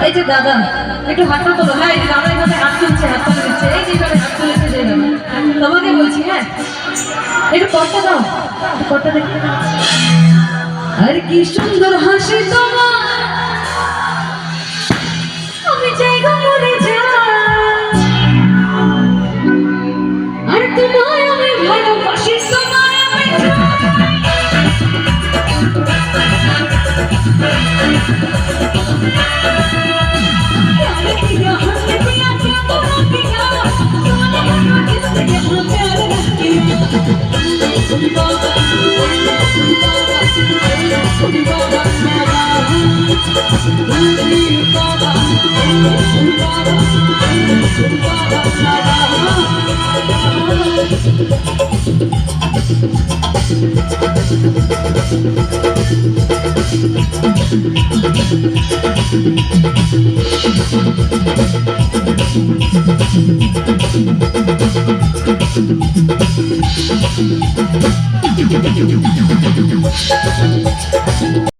এই যে দাদা একটু হাতটা তোলো। হ্যাঁ এই যে দাদা এখানে হাত তুলছে, হাত তুলে দিচ্ছে, এই যে এখানে হাত তুলেছে যে দাদা, তোমাকে বলছি। হ্যাঁ একটু পটটা দাও, পটটা দেখতে দাও। আর কি সুন্দর হাসি তোমার, আমি জায়গা মরে যাই, আর তোমায় আমি ভালোবাসি, তোমায় আমি